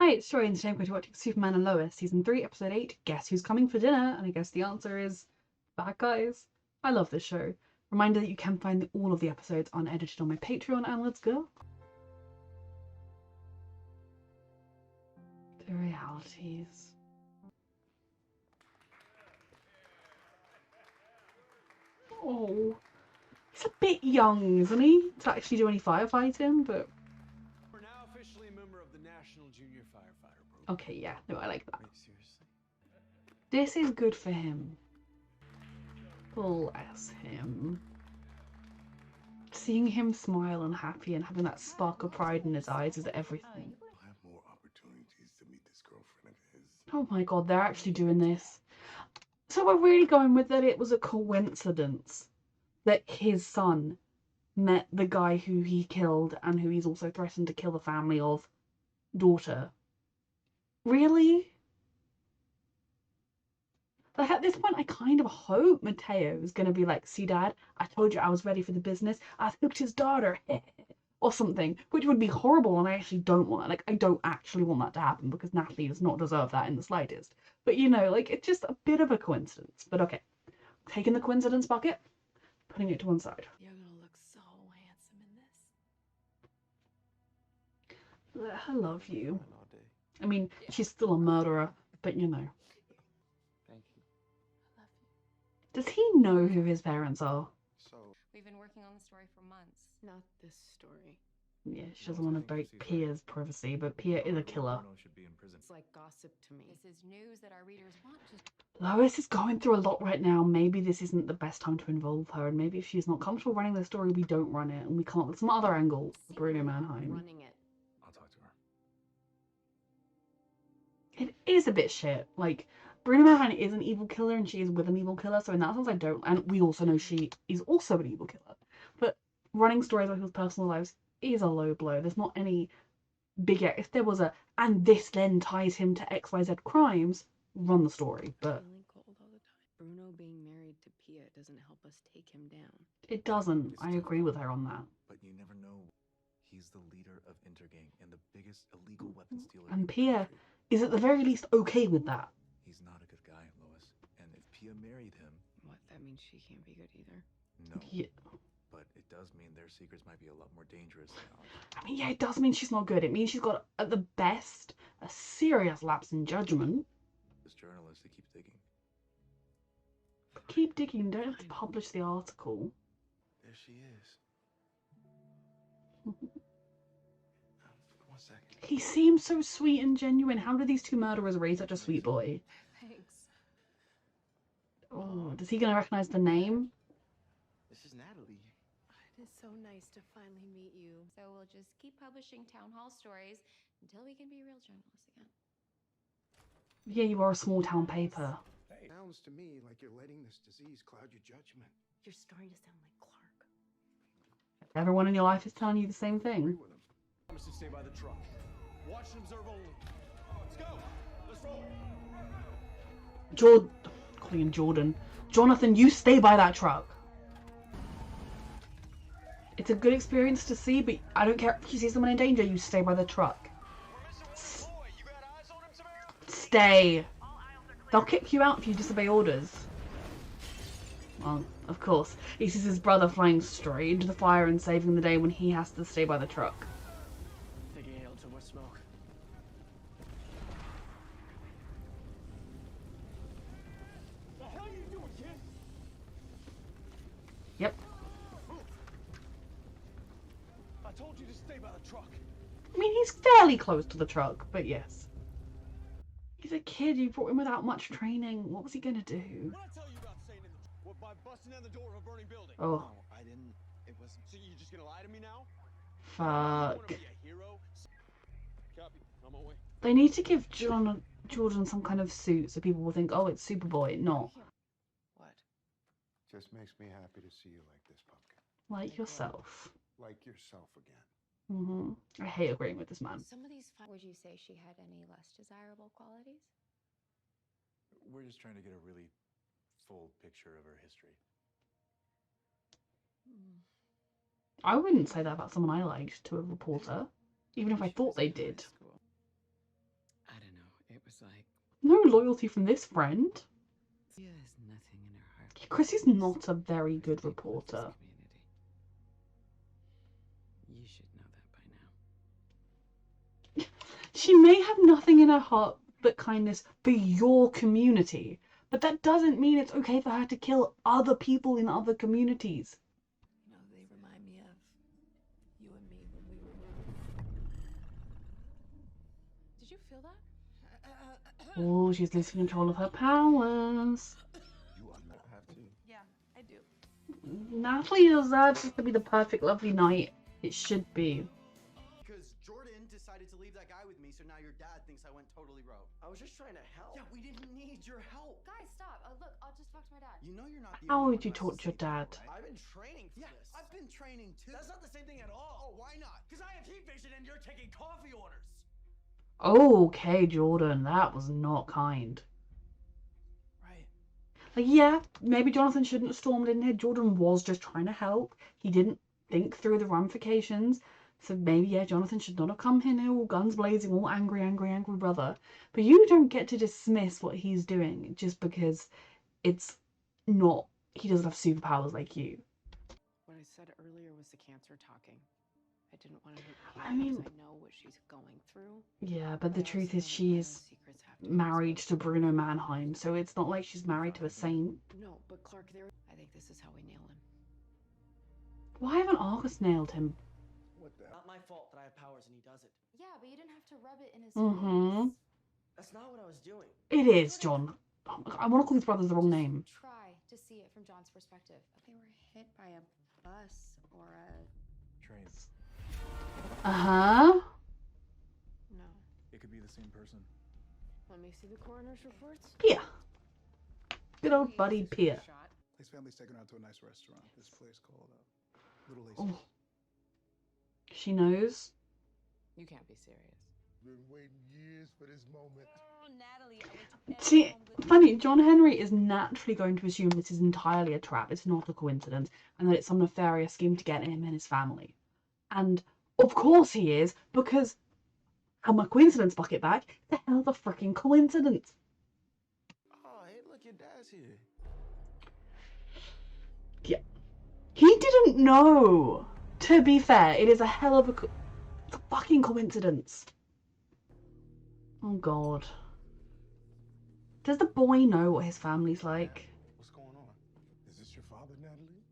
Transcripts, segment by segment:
Hi, it's Joy, and today I'm going to watch Superman and Lois, Season 3, Episode 8, Guess Who's Coming for Dinner? And I guess the answer is bad guys. I love this show. Reminder that you can find all of the episodes unedited on my Patreon, and let's go. The realities. Oh, he's a bit young, isn't he, to actually do any firefighting, but... We're now officially a member of the National Junior Firefighter Program. Okay, yeah, no, I like that. Wait, seriously? This is good for him. Bless him. Seeing him smile and happy and having that spark of pride in his eyes is everything. I'll have more opportunities to meet this girlfriend of his. Oh my god, they're actually doing this. So we're really going with that it was a coincidence that his son met the guy who he killed and who he's also threatened to kill the family of daughter. Really? Like, at this point, I kind of hope Mateo is going to be like, see, Dad, I told you I was ready for the business. I hooked his daughter. Or something, which would be horrible, and I actually don't want that. Like, I don't actually want that to happen because Natalie does not deserve that in the slightest. But, you know, like, it's just a bit of a coincidence. But okay, taking the coincidence bucket, putting it to one side. You're gonna look so handsome in this. Let her love you. All day. I mean, she's still a murderer, but you know. Thank you. I love you. Does he know who his parents are? So, We've been working on the story for months. Not this story. Yeah, she doesn't want to break Pia's privacy, but Pia is a killer. should be in prison. It's like gossip to me. This is news that our readers want to. Lois is going through a lot right now. Maybe this isn't the best time to involve her, and maybe if she's not comfortable running the story, we don't run it, and we come up with some other angle for Bruno Mannheim. Running it. I'll talk to her. It is a bit shit. Like, Bruno Mannheim is an evil killer, and she is with an evil killer, so in that sense I don't, and we also know she is also an evil killer. But running stories about people's personal lives is a low blow. There's not any bigger, if there was a, and this then ties him to XYZ crimes, run the story, but Feeling cold all the time. Bruno being married to Pia doesn't help us take him down. it doesn't. I agree with her on that. But you never know. He's the leader of Intergang and the biggest illegal weapons dealer. And in the Pia country. is at the very least okay with that. He's not a good guy, Lois. And if Pia married him, What, that means she can't be good either? no. Yeah. But it does mean their secrets might be a lot more dangerous now. I mean, yeah, it does mean she's not good. It means she's got, at the best, a serious lapse in judgment. This journalist, they keep digging. Keep digging, don't have to publish the article. There she is. 1 second. He seems so sweet and genuine. How do these two murderers raise such a sweet boy? Thanks. Oh, is he gonna recognize the name? This is Natalie. It is so nice to finally meet you. So we'll just keep publishing town hall stories until we can be real journalists again. Yeah, you are a small town paper. Hey, sounds to me like you're letting this disease cloud your judgment. You're starting to sound like Clark. Everyone in your life is telling you the same Agree thing. with him. Promise to stay by the truck. Watch and observe only. Let's go. Let's roll. Calling him Jordan. Jonathan, you stay by that truck. It's a good experience to see, but I don't care if you see someone in danger, you stay by the truck. Boy, you got eyes on him, Samara? Stay. They'll kick you out if you disobey orders. Well, of course. He sees his brother flying straight into the fire and saving the day when he has to stay by the truck. Think he inhaled too much smoke. The hell are you doing, kid? Yep. I told you to stay by the truck. I mean, he's fairly close to the truck, but yes. He's a kid. You brought him without much training. What was he gonna do? What I tell you about staying in the what, by busting down the door of a burning building? Oh, No, I didn't. It wasn't. So you're just gonna lie to me now? You fuck. wanna be a hero? Copy. On my way. They need to give Jordan some kind of suit so people will think, oh, it's Superboy, not What? Just makes me happy to see you like this, Pumpkin. like yourself. Like yourself again. I hate agreeing with this man. Some of these. Would you say she had any less desirable qualities? We're just trying to get a really full picture of her history. I wouldn't say that about someone I liked to a reporter, even if I thought they did. was like, No loyalty from this friend. Pia has nothing in her heart. for Chrissy's business not a very good or the people of this reporter. community. You should know that by now. She may have nothing in her heart but kindness for your community, but that doesn't mean it's okay for her to kill other people in other communities. You know, they remind me of you and me when we were. Did you feel that? Oh, she's losing control of her powers. You are not have to. Yeah, I do. Natalie deserves this to be the perfect, lovely night. It should be. Because Jordan decided to leave that guy with me, so now your dad thinks I went totally rogue. I was just trying to help. Yeah, we didn't need your help. Guys, stop. Look, I'll just talk to my dad. You know you're not the How only would one you who has talk to your to say no, dad? right? I've been training for Yeah, this. I've been training too. That's not the same thing at all. Oh, why not? Because I have heat vision and you're taking coffee orders. Okay, Jordan, that was not kind. Right. Like, yeah, maybe Jonathan shouldn't have stormed in here. Jordan was just trying to help. He didn't think through the ramifications. So maybe, yeah, Jonathan should not have come in here all guns blazing, all angry, angry, angry brother. But you don't get to dismiss what he's doing just because it's not, he doesn't have superpowers like you. What I said earlier was the cancer talking. I didn't want to hurt Pia I mean- because I know what she's going through. Yeah, but the I truth also is know that she my is own secrets have to be married exposed. to Bruno Mannheim, so it's not like she's married to a saint. No, but Clark, I think this is how we nail him. Why haven't Argus nailed him? What the hell? Not my fault that I have powers and he doesn't. Yeah, but you didn't have to rub it in his Mhm. face. That's not what I was doing. It is, John. Oh my God, I want to call these brothers the wrong name. Try to see it from John's perspective. They were hit by a bus or a... Trains. Uh-huh. No. It could be the same person. Let me see the coroner's reports. Pia. Good old buddy Pia. Shot. His family's taken her out to a nice restaurant. This place called Little Laces. Oh. She knows. You can't be serious. Been waiting years for this moment. Oh, Natalie, I went to See, funny, John Henry is naturally going to assume this is entirely a trap, it's not a coincidence, and that it's some nefarious scheme to get him and his family. And of course he is, because have my coincidence bucket back. The hell the freaking coincidence? Oh, hey, look, your dad's here. Yeah. He didn't know. To be fair, it is a hell of a it's a fucking coincidence. Oh god. Does the boy know what his family's like? What's going on? Is this your father, Natalie?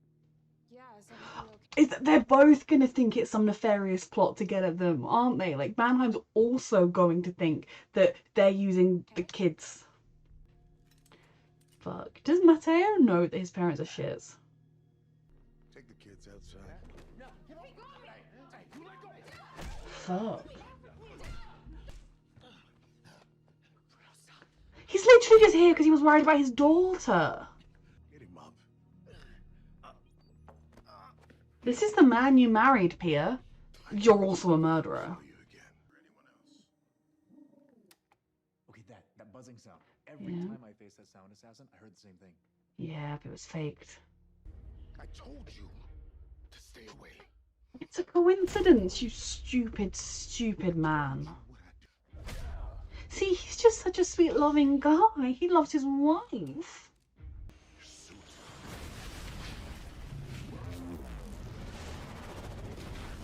Yeah, is everything okay? Is that they're both gonna think it's some nefarious plot to get at them, aren't they? Like Mannheim's also going to think that they're using the kids. Fuck. Does Matteo know that his parents are shits? Take the kids outside. No, get off. Hey, you let go. Fuck. He's literally just here because he was worried about his daughter. Get him up. This is the man you married, Pia. You're also a murderer. Call you again. Or anyone else. Okay, that buzzing sound. Every Yeah. time I faced that sound assassin, I heard the same thing. Yeah, if it was faked. I told you to stay away. It's a coincidence, you stupid, stupid man. What I do. See, he's just such a sweet, loving guy. He loves his wife.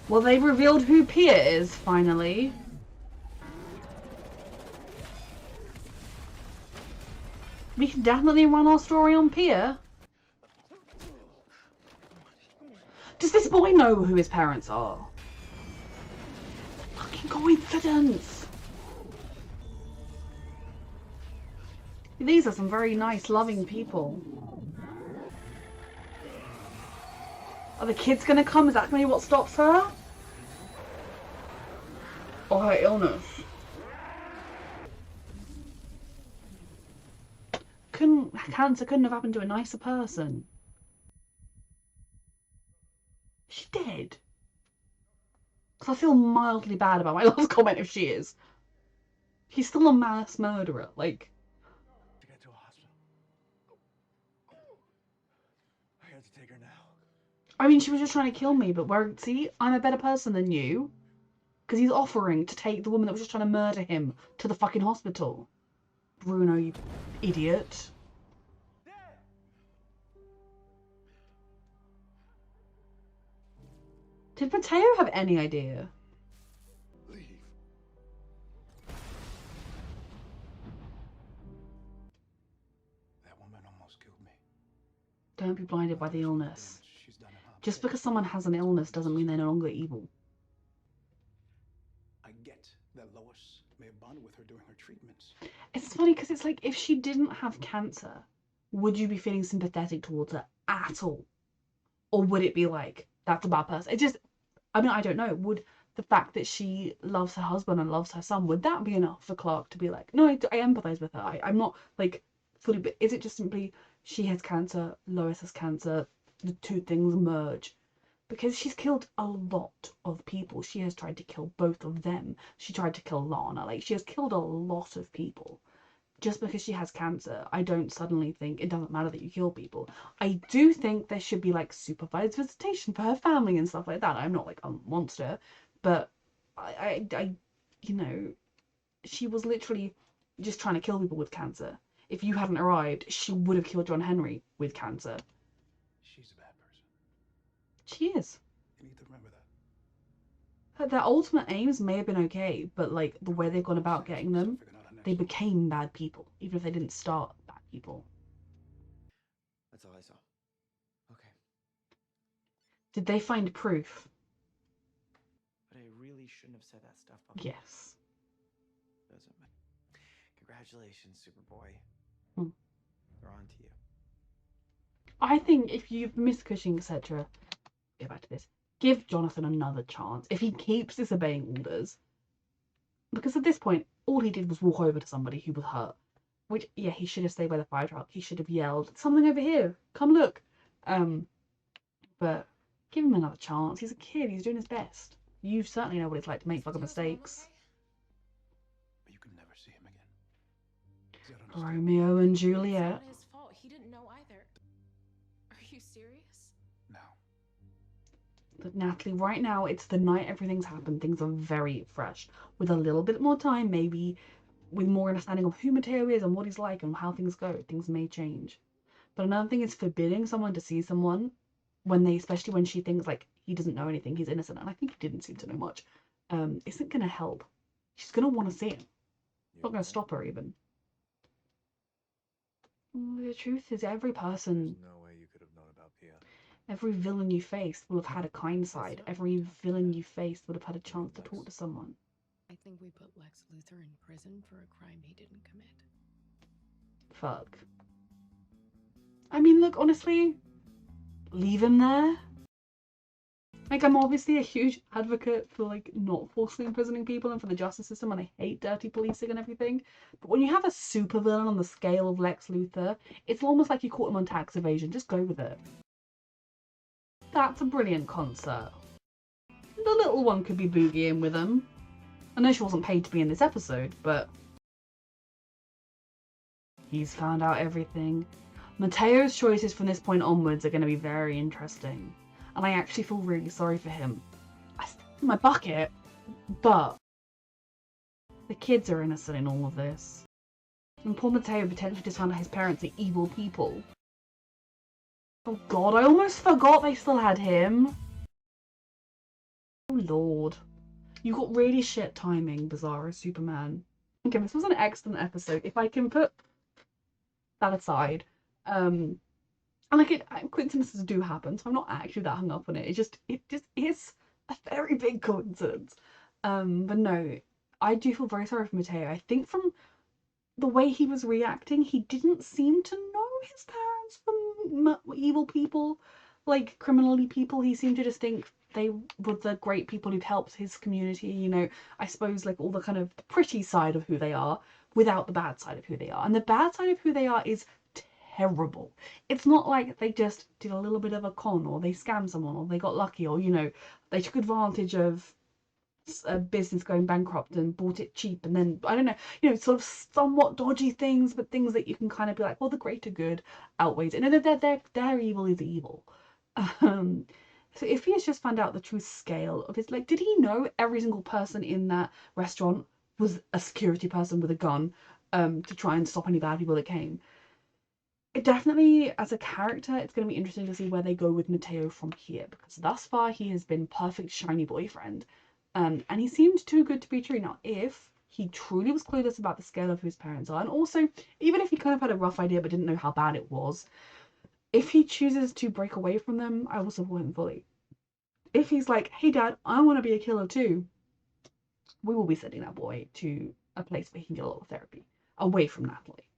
Well, they revealed who Pia is, finally. We can definitely run our story on Pia. Does this boy know who his parents are? Fucking coincidence. These are some very nice, loving people. Are the kids gonna come? Is that gonna be what stops her? Or her illness? Cancer couldn't have happened to a nicer person. Is she dead? Because I feel mildly bad about my last comment if she is. He's still a mass murderer, like... To get to a hospital. I have to take her now. I mean, she was just trying to kill me, but see, I'm a better person than you. Because he's offering to take the woman that was just trying to murder him to the fucking hospital. Bruno, you idiot. Did Mateo have any idea? Leave. That woman almost killed me. Don't be blinded by the illness. Damage she's done in Hobbs. Just because someone has an illness doesn't mean they're no longer evil. I get that Lois may have bonded with her during her treatments. It's funny because it's like, if she didn't have cancer, would you be feeling sympathetic towards her at all? Or would it be like, that's a bad person? It just, I mean, I don't know. Would the fact that she loves her husband and loves her son, would that be enough for Clark to be like, no, I empathize with her. I'm not like fully, but is it just simply she has cancer, Lois has cancer, the two things merge? Because she's killed a lot of people. She has tried to kill both of them. She tried to kill Lana. Like, she has killed a lot of people. Just because she has cancer, I don't suddenly think it doesn't matter that you kill people. I do think there should be like supervised visitation for her family and stuff like that. I'm not like a monster, but I you know, she was literally just trying to kill people with cancer. If you hadn't arrived, she would have killed John Henry with cancer. She's a bad person. She is. You need to remember that. Their ultimate aims may have been okay, but like the way they've gone about getting them, they became bad people, even if they didn't start bad people. That's all I saw. Okay. Did they find proof? But I really shouldn't have said that stuff. Yes. Doesn't matter. Congratulations, Superboy. They're on to you. I think if you've missed Cushing, etc., get back to this. Give Jonathan another chance. If he keeps disobeying orders, because at this point, all he did was walk over to somebody who was hurt. Which, yeah, he should have stayed by the fire truck. He should have yelled, "Something over here! Come look!" But give him another chance. He's a kid. He's doing his best. You certainly know what it's like to make fucking mistakes. But you could never see him again. You gotta understand. Romeo and It's Juliet. not his fault. He didn't know either. Are you serious? No. But Natalie, right now, it's the night everything's happened. Things are very fresh. With a little bit more time, maybe with more understanding of who Mateo is and what he's like and how things go, things may change. But another thing is forbidding someone to see someone when they, especially when she thinks like he doesn't know anything, he's innocent, and I think he didn't seem to know much, isn't going to help. She's going to want to see him. It's not going to stop her even. The truth is, every person, There's no way you could have known about Pia. every villain you faced will have had a kind side. Every villain you faced would have had a chance to talk to someone. I think we put Lex Luthor in prison for a crime he didn't commit. Fuck. I mean, look, honestly, leave him there. Like, I'm obviously a huge advocate for, like, not forcibly imprisoning people and for the justice system, and I hate dirty policing and everything. But when you have a supervillain on the scale of Lex Luthor, it's almost like you caught him on tax evasion. Just go with it. That's a brilliant concert. The little one could be boogieing with him. I know she wasn't paid to be in this episode, but he's found out everything. Mateo's choices from this point onwards are going to be very interesting. And I actually feel really sorry for him. I still in my bucket, but the kids are innocent in all of this. And poor Mateo potentially just found out his parents are evil people. Oh god, I almost forgot they still had him. Oh lord. You got really shit timing, Bizarro Superman. Okay, this was an excellent episode. If I can put that aside, and like coincidences do happen, so I'm not actually that hung up on it. It just is a very big coincidence. But no, I do feel very sorry for Mateo. I think from the way he was reacting, he didn't seem to know his parents were evil people, like criminally people. He seemed to just think they were the great people who'd helped his community, you know, I suppose like all the kind of pretty side of who they are without the bad side of who they are. And the bad side of who they are is terrible. It's not like they just did a little bit of a con or they scammed someone or they got lucky or, you know, they took advantage of a business going bankrupt and bought it cheap and then, I don't know, you know, sort of somewhat dodgy things, but things that you can kind of be like, well, the greater good outweighs it. And their evil is evil. So if he has just found out the true scale of his, like, did he know every single person in that restaurant was a security person with a gun? to try and stop any bad people that came. It definitely, as a character, it's going to be interesting to see where they go with Mateo from here, because thus far he has been perfect shiny boyfriend, and he seemed too good to be true. Now, if he truly was clueless about the scale of who his parents are, and also even if he kind of had a rough idea but didn't know how bad it was, if he chooses to break away from them, I will support him fully. If he's like, hey dad, I want to be a killer too, we will be sending that boy to a place where he can get a lot of therapy away from Natalie.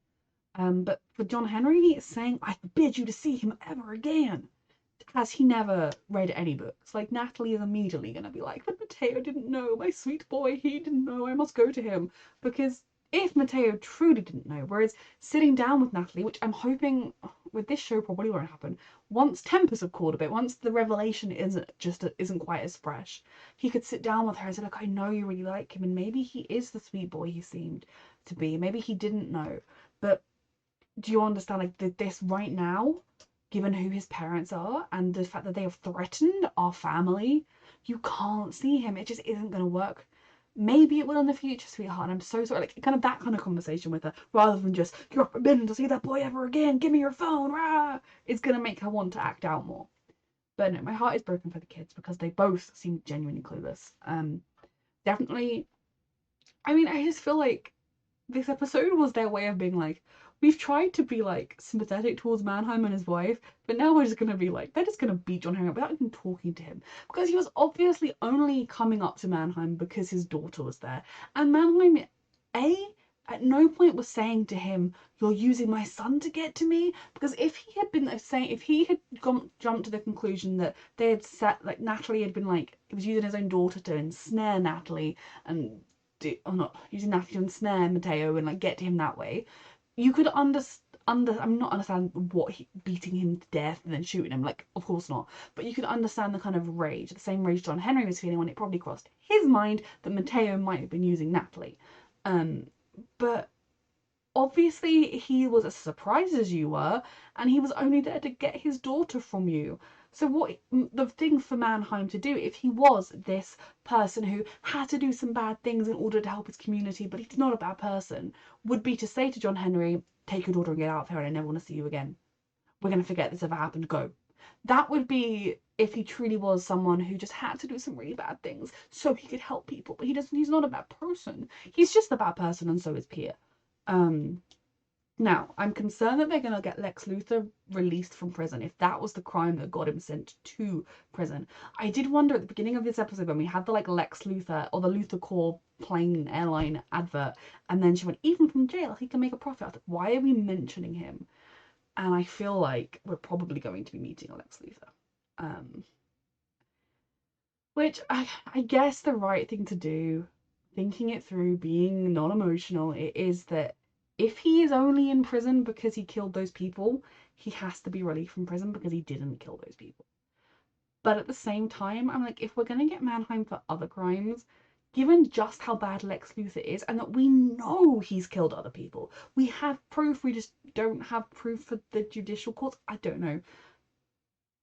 But for John Henry, he is saying, I forbid you to see him ever again. As he never read any books. Like, Natalie is immediately going to be like, but Mateo didn't know, my sweet boy, he didn't know, I must go to him. Because if Mateo truly didn't know, whereas sitting down with Natalie, which I'm hoping with this show probably won't happen, once tempers have cooled a bit, once the revelation isn't quite as fresh, he could sit down with her and say, look, I know you really like him, and maybe he is the sweet boy he seemed to be. Maybe he didn't know. But do you understand, like, this right now, given who his parents are and the fact that they have threatened our family, you can't see him. It just isn't going to work. Maybe it will in the future, sweetheart. And I'm so sorry. Like, kind of that kind of conversation with her, rather than just, you're forbidden to see that boy ever again. Give me your phone. Rah! It's going to make her want to act out more. But no, my heart is broken for the kids because they both seem genuinely clueless. Definitely. I mean, I just feel like this episode was their way of being like, we've tried to be like sympathetic towards Mannheim and his wife, but now we're just gonna be like, they're just gonna beat John Henry up without even talking to him, because he was obviously only coming up to Mannheim because his daughter was there, and Mannheim, at no point was saying to him, you're using my son to get to me, because if he had been saying, if he had jumped to the conclusion that they had set, like, Natalie had been like, he was using his own daughter to ensnare Natalie and or not using Natalie to ensnare Mateo and like get to him that way, you could I'm not understand what beating him to death and then shooting him, like, of course not, but you could understand the kind of rage, the same rage John Henry was feeling when it probably crossed his mind that Mateo might have been using Natalie. But obviously he was as surprised as you were, and he was only there to get his daughter from you. So what the thing for Mannheim to do, if he was this person who had to do some bad things in order to help his community, but he's not a bad person, would be to say to John Henry, take your daughter and get out of here, and I never want to see you again. We're going to forget this ever happened, go. That would be if he truly was someone who just had to do some really bad things so he could help people, but he's not a bad person. He's just a bad person, and so is Pierre. Now, I'm concerned that they're going to get Lex Luthor released from prison if that was the crime that got him sent to prison. I did wonder at the beginning of this episode when we had the like Lex Luthor or the Luthor Corps plane airline advert, and then she went, even from jail, he can make a profit. I was like, why are we mentioning him? And I feel like we're probably going to be meeting a Lex Luthor. Which I guess the right thing to do, thinking it through, being non-emotional, it is that if he is only in prison because he killed those people, he has to be released from prison because he didn't kill those people. But at the same time, I'm like, if we're going to get Mannheim for other crimes, given just how bad Lex Luthor is, and that we know he's killed other people, we have proof, we just don't have proof for the judicial courts, I don't know.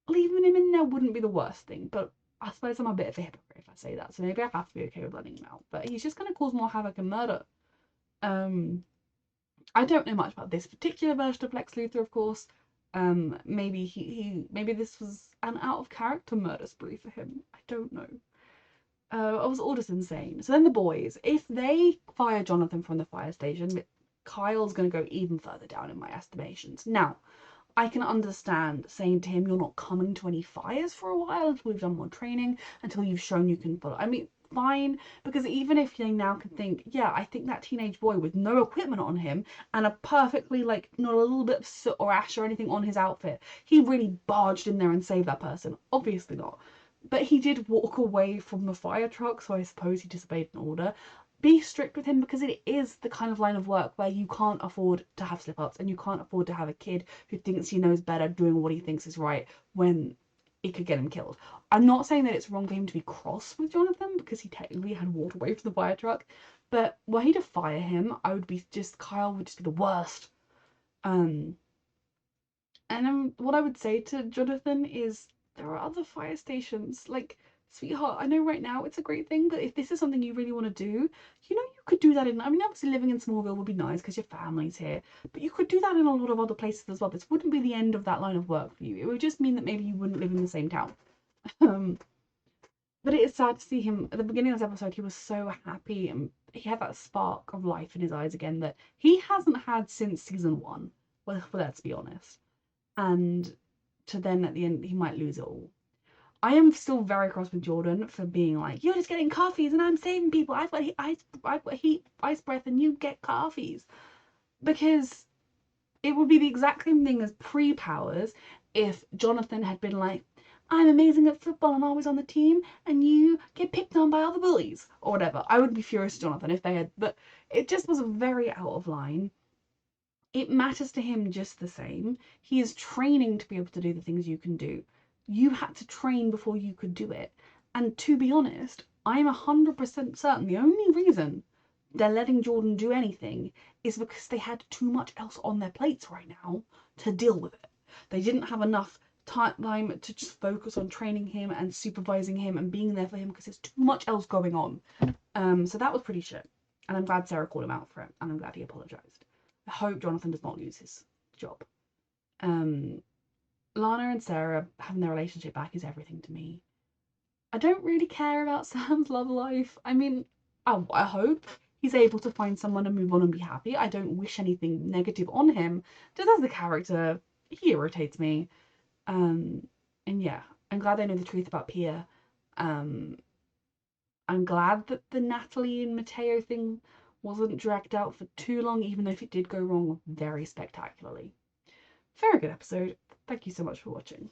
Leaving him in there wouldn't be the worst thing, but I suppose I'm a bit of a hypocrite if I say that, so maybe I have to be okay with letting him out. But he's just going to cause more havoc and murder. I don't know much about this particular version of Lex Luthor, of course. Maybe maybe this was an out of character murder spree for him. I don't know. I was all just insane. So then the boys, if they fire Jonathan from the fire station, Kyle's going to go even further down in my estimations. Now, I can understand saying to him, you're not coming to any fires for a while until we've done more training, until you've shown you can follow. I mean, fine, because even if they now can think, yeah, I think that teenage boy with no equipment on him and a perfectly, like, not a little bit of soot or ash or anything on his outfit, he really barged in there and saved that person. Obviously not. But he did walk away from the fire truck, so I suppose he disobeyed an order. Be strict with him, because it is the kind of line of work where you can't afford to have slip-ups, and you can't afford to have a kid who thinks he knows better doing what he thinks is right when it could get him killed. I'm not saying that it's wrong for him to be cross with Jonathan, because he technically had walked away from the fire truck, but were he to fire him, Kyle would just be the worst. And what I would say to Jonathan is, there are other fire stations. Like, sweetheart, I know right now it's a great thing, but if this is something you really want to do, you know, you could do that in, I mean, obviously living in Smallville would be nice because your family's here, but you could do that in a lot of other places as well. This wouldn't be the end of that line of work for you. It would just mean that maybe you wouldn't live in the same town. But it is sad to see him at the beginning of this episode. He was so happy and he had that spark of life in his eyes again that he hasn't had since season 1. Well, let's be honest. And to then at the end, he might lose it all. I am still very cross with Jordan for being like, you're just getting coffees and I'm saving people. I've got heat, ice breath, and you get coffees. Because it would be the exact same thing as pre-powers if Jonathan had been like, I'm amazing at football, I'm always on the team, and you get picked on by all the bullies, or whatever. I would be furious at Jonathan if they had, but it just was very out of line. It matters to him just the same. He is training to be able to do the things you can do. You had to train before you could do it. And to be honest, I'm 100% certain the only reason they're letting Jordan do anything is because they had too much else on their plates right now to deal with it. They didn't have enough time to just focus on training him and supervising him and being there for him because there's too much else going on. So that was pretty shit. And I'm glad Sarah called him out for it, and I'm glad he apologized. I hope Jonathan does not lose his job. Lana and Sarah having their relationship back is everything to me. I don't really care about Sam's love life. I mean, I hope he's able to find someone and move on and be happy. I don't wish anything negative on him. Just as a character, he irritates me. And yeah, I'm glad I know the truth about Pia. I'm glad that the Natalie and Mateo thing wasn't dragged out for too long, even though if it did go wrong very spectacularly. Very good episode. Thank you so much for watching.